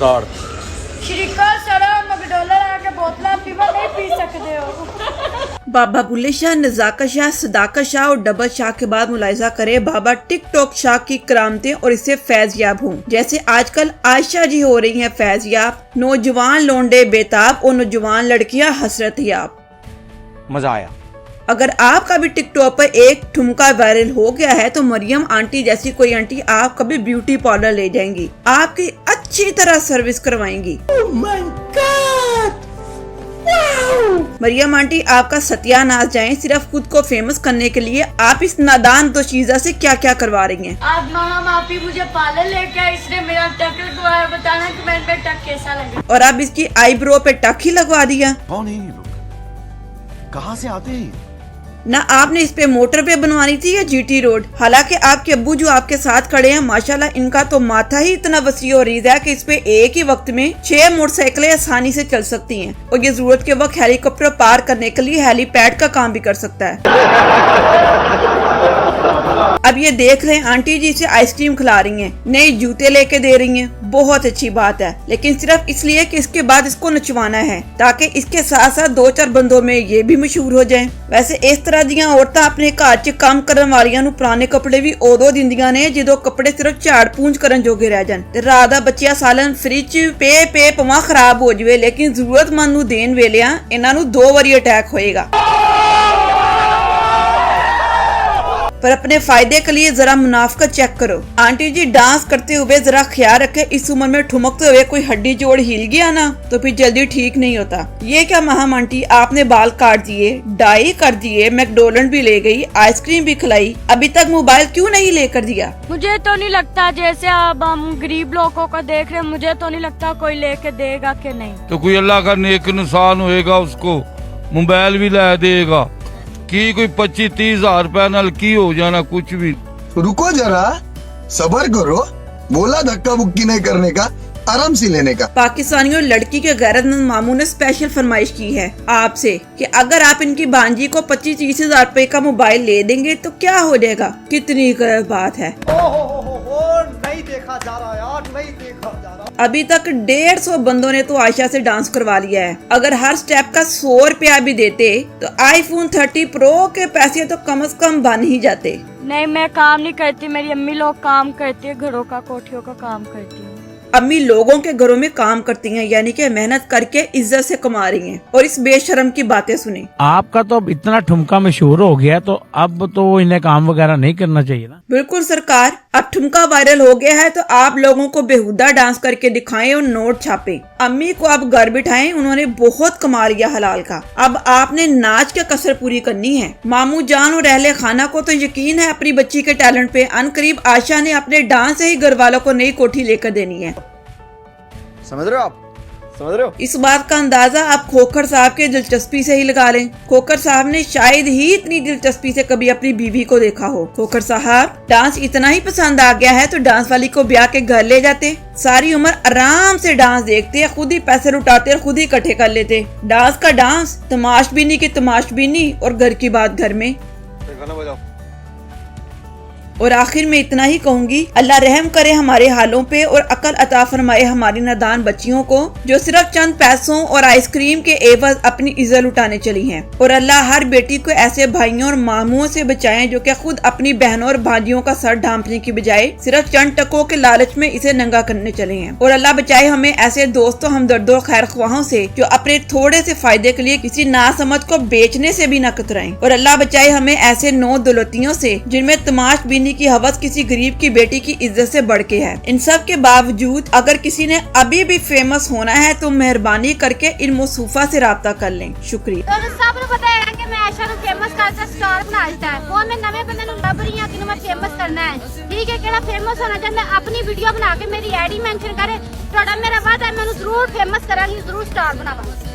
श्रीकाल सड़ा मैकडॉनल्ड आके बोतला पीवा नहीं पी सकते हो। बाबा बुल्ले शाह, नजाकत शाह, सदाकत शाह और डबल शाह के बाद मुलाहिजा करे बाबा टिकटॉक शाह की करामतें और इससे फैज याब हों। जैसे आजकल आयशा जी हो रही हैं फैज याब, नौजवान लोंडे बेताब और नौजवान लड़कियां हसरत याब। मजा आया। अगर आपका भी टिकटॉक पर एक ठुमका वायरल हो गया है तो मरियम आंटी जैसी कोई आंटी आप कभी ब्यूटी पार्लर ले जाएंगी, आपकी अच्छी तरह सर्विस करवाएंगी। Oh my God! Wow! Mariam aunty आपका सत्यानाश जाए सिर्फ खुद को फेमस करने के लिए। आप इस नादान दोशीजा से क्या क्या करवा रही हैं। आप मामा माफी मुझे पार्लर लेके आए, इसने मेरा टक लगवाया, बताना कि मेरे पे टक कैसा लगे। और अब इसकी आईब्रो पे टक ही लगवा दिया। कौन है ये लोग, कहाँ से आते हैं? ना आपने इस पे मोटरवे बनवानी थी या जीटी रोड। हालांकि आपके अब्बू जो आपके साथ खड़े हैं माशाल्लाह इनका तो माथा ही इतना वसी और रीज़ है कि इस पे एक ही वक्त में 6 मोटरसाइकिलें आसानी से चल सकती हैं और ये जरूरत के वक्त हेलीकॉप्टर पार करने के लिए हेलीपैड का काम भी कर सकता है। अब ये देख रहे हैं आंटी जी से आइसक्रीम खिला रही हैं, नए जूते लेके दे रही हैं, बहुत अच्छी बात है, लेकिन सिर्फ इसलिए कि इसके बाद इसको नचवाना है ताकि इसके साथ साथ 2-4 बंदों में ये भी मशहूर हो जाएं। वैसे इस तरह दियां औरतां अपने घर च काम करन वालियां नूं पुराने कपड़े भी उदों दिंदियां ने ਜਦੋਂ कपड़े सिर्फ झाड़ पूंछ करन जोगे रह जान ते रात दा बच्चिया सालन फ्रिज पे पवा खराब हो जावे, लेकिन जरूरतमंद नूं देन वेलियां इन्हां नूं 2 वारी अटैक होएगा। पर अपने फायदे के लिए जरा मुनाफकत चेक करो। आंटी जी डांस करते हुए जरा ख्याल रखे, इस उम्र में ठुमकते हुए कोई हड्डी जोड़ हिल गया ना तो फिर जल्दी ठीक नहीं होता। ये क्या महाम आंटी, आपने बाल काट दिए, डाई कर दिए, मैकडॉनल्ड भी ले गई, आइसक्रीम भी खिलाई, अभी तक मोबाइल क्यों नहीं लेकर दिया? मुझे तो नहीं लगता, जैसे अब हम गरीब लोगों को देख रहे हैं, मुझे तो नहीं लगता कोई लेके देगा कि नहीं। तो कोई अल्लाह का नेक इंसान होएगा उसको मोबाइल भी ला देगा कि कोई 25-30 हजार रुपया नाल की हो जाना कुछ भी। रुको जरा, सबर करो, बोला धक्का बुक्की नहीं करने का, आराम से लेने का। पाकिस्तानियों, लड़की के गैरतमंद मामू ने स्पेशल फरमाइश की है आपसे कि अगर आप इनकी भांजी को 25-30 हजार रुपए का मोबाइल ले देंगे तो क्या हो जाएगा। कितनी गलत बात है। नहीं देखा जा रहा यार, नहीं देखा जा रहा। अभी तक 150 बंदों ने तो आयशा से डांस करवा लिया है। अगर हर स्टेप का 100 रुपया भी देते तो आईफोन 30 प्रो के पैसे तो कम से कम बन ही जाते। नहीं, मैं काम नहीं करती, मेरी अम्मी लोग काम करती है, घरों का कोठियों का काम करती है। अम्मी लोगों के घरों में काम करती हैं, यानी कि मेहनत करके इज्जत से कमा रही हैं। और इस बेशरम की बातें सुने। आपका तो अब इतना ठुमका मशहूर हो गया तो अब तो इन्हें काम वगैरह नहीं करना चाहिए ना। बिल्कुल सरकार, अब ठुमका वायरल हो गया है तो आप लोगों को बेहुदा डांस करके दिखाएं और नोट छापें। अम्मी को अब घर बिठाएं, उन्होंने बहुत कमा लिया हलाल का। अब आपने नाच के कसर पूरी करनी है। मामू जान और अहले खाना को तो यकीन है अपनी बच्ची के टैलेंट पे। अनकरीब आयशा ने अपने डांस से ही घर वालों को नई कोठी लेकर देनी है। समझ रहे हो आप, समझ रहे हो? इस बात का अंदाजा आप खोखर साहब के दिलचस्पी से ही लगा लें। खोखर साहब ने शायद ही इतनी दिलचस्पी से कभी अपनी बीवी को देखा हो। खोखर साहब, डांस इतना ही पसंद आ गया है तो डांस वाली को ब्याह के घर ले जाते, सारी उम्र आराम से डांस देखते, खुद ही पैसे लुटाते और खुद ही इकट्ठे कर लेते। डांस का डांस, तमाशबीनी की तमाशबीनी और घर की बात घर में। और आखिर में इतना ही कहूंगी, अल्लाह रहम करे हमारे हालों पे और अकल अता फरमाए हमारी नादान बच्चियों को जो सिर्फ चंद पैसों और आइसक्रीम के एवज अपनी इज्जत लुटाने चली हैं। और अल्लाह हर बेटी को ऐसे भाइयों और मामुओं से बचाए जो कि खुद अपनी बहनों और भांजियों का सर ढांपने की बजाय सिर्फ चंद टकों के लालच में इसे नंगा करने चले हैं। और अल्लाह बचाए हमें ऐसे दोस्तों, हमदर्दों, खैर ख्वाहों से जो अपने थोड़े से फायदे के लिए किसी नासमझ को बेचने से भी न कतराएं। और अल्लाह बचाए हमें ऐसे नौ दौलतियों से जिनमें तमाशबीनी की हवस किसी गरीब की बेटी की इज्जत से बढ़ के है। इन सब के बावजूद अगर किसी ने अभी भी फेमस होना है तो मेहरबानी करके इन मुसूफा से राब्ता कर लें। शुक्रिया। तो सब ने पता है कि मैं आयशा को फेमस करके स्टार बना दिता है। वो मैं नवे बंदे नु लभ रही हां कि मैं फेमस करना है। ठीक है, केड़ा फेमस होना चाहंदा अपनी वीडियो बना के मेरी आईडी मेंशन करे, थोड़ा मेरा वादा है मैं जरूर फेमस करांगी, जरूर स्टार बनावांगी।